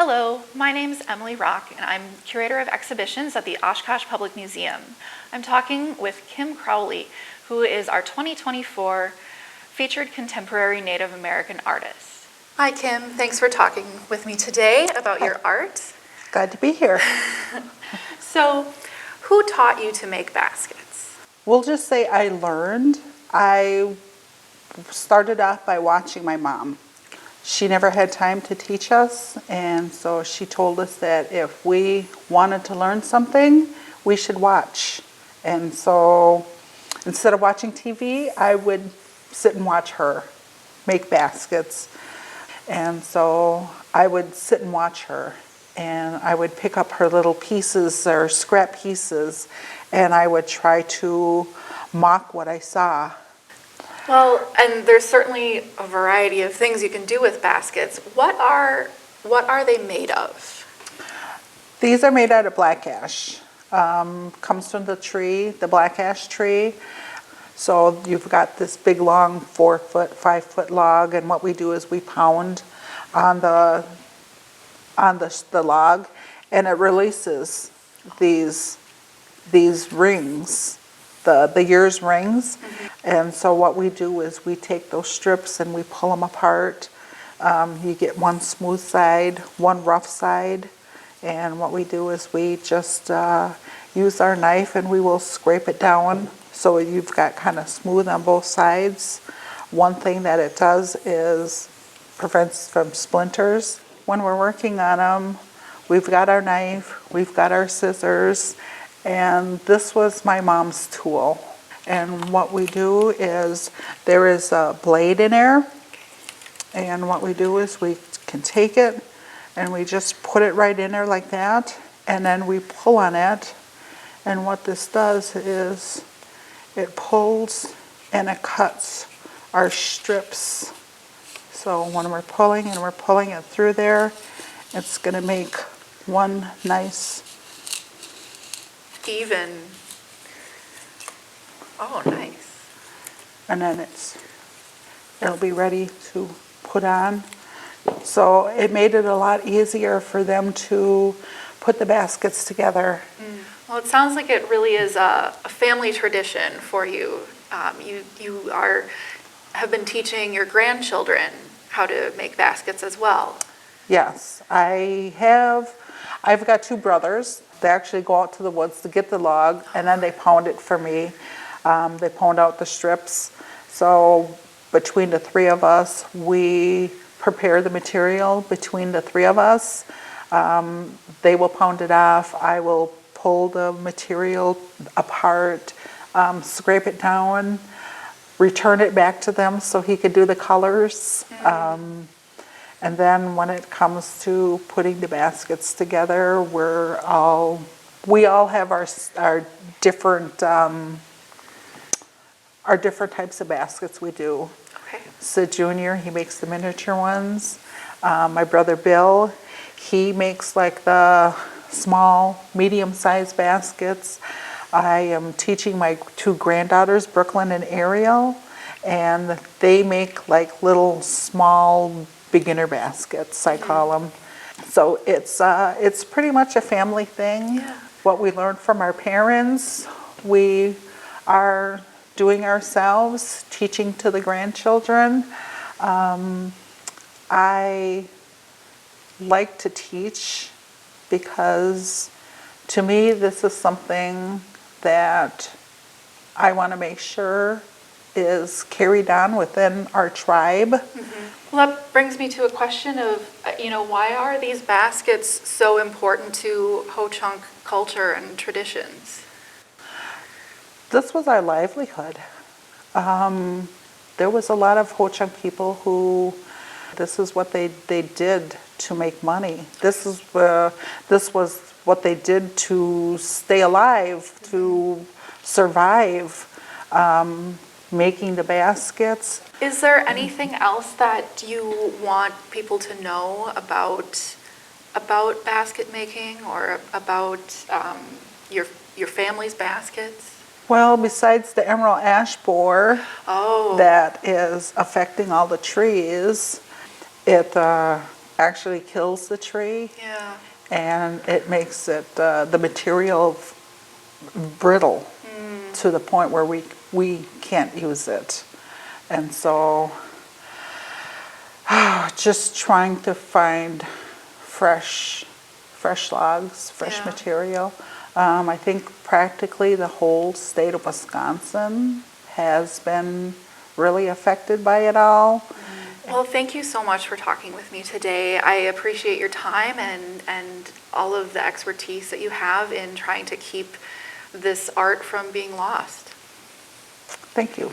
Hello, my name is Emily Rock, and I'm Curator of Exhibitions at the Oshkosh Public Museum. I'm talking with Kim Crowley, who is our 2024 Featured Contemporary Native American Artist. Hi, Kim. Thanks for talking with me today about your art. Glad to be here. So, who taught you to make baskets? We'll just say I learned. I started off by watching my mom. She never had time to teach us, and so she told us that if we wanted to learn something, we should watch. And so instead of watching TV, I would sit and watch her make baskets. And so I would sit and watch her, and I would pick up her little pieces or scrap pieces, and I would try to mock what I saw. Well, and there's certainly a variety of things you can do with baskets. What are they made of? These are made out of black ash. Comes from the tree, the black ash tree. So you've got this big long 4-foot, 5-foot log, and what we do is we pound on the log, and it releases these rings, the ears rings. Mm-hmm. And so what we do is we take those strips and we pull them apart. You get one smooth side, one rough side, and what we do is we just use our knife and we will scrape it down so you've got kind of smooth on both sides. One thing that it does is prevents from splinters. When we're working on them, we've got our knife, we've got our scissors, and this was my mom's tool. And what we do is there is a blade in there, and what we do is we can take it and we just put it right in there like that, and then we pull on it, and what this does is it pulls and it cuts our strips. So when we're pulling and we're pulling it through there, it's going to make one nice even. Oh, nice. And then it'll be ready to put on. So it made it a lot easier for them to put the baskets together. Well, it sounds like it really is a family tradition for you. You have been teaching your grandchildren how to make baskets as well. Yes, I've got 2 brothers. They actually go out to the woods to get the log, and then they pound it for me. They pound out the strips. So between the 3 of us, we prepare the material between the 3 of us. They will pound it off. I will pull the material apart, scrape it down, return it back to them so he could do the colors. And then when it comes to putting the baskets together, we all have our different types of baskets we do. Okay. Sid Jr., he makes the miniature ones. My brother Bill, he makes like the small, medium-sized baskets. I am teaching my 2 granddaughters, Brooklyn and Ariel, and they make like little small beginner baskets, I call them. So it's pretty much a family thing. Yeah. What we learned from our parents, we are doing ourselves, teaching to the grandchildren. I like to teach because to me this is something that I want to make sure is carried on within our tribe. Mm-hmm. Well, that brings me to a question of, why are these baskets so important to Ho-Chunk culture and traditions? This was our livelihood. There was a lot of Ho-Chunk people who, this is what they did to make money. This was what they did to stay alive, to survive, making the baskets. Is there anything else that you want people to know about basket making or about your family's baskets? Well, besides the emerald ash borer that is affecting all the trees, I actually kills the tree, Yeah. and it makes it, the material brittle to the point where we can't use it. And so just trying to find fresh logs, fresh Yeah. material. I think practically the whole state of Wisconsin has been really affected by it all. Well, thank you so much for talking with me today. I appreciate your time and all of the expertise that you have in trying to keep this art from being lost. Thank you.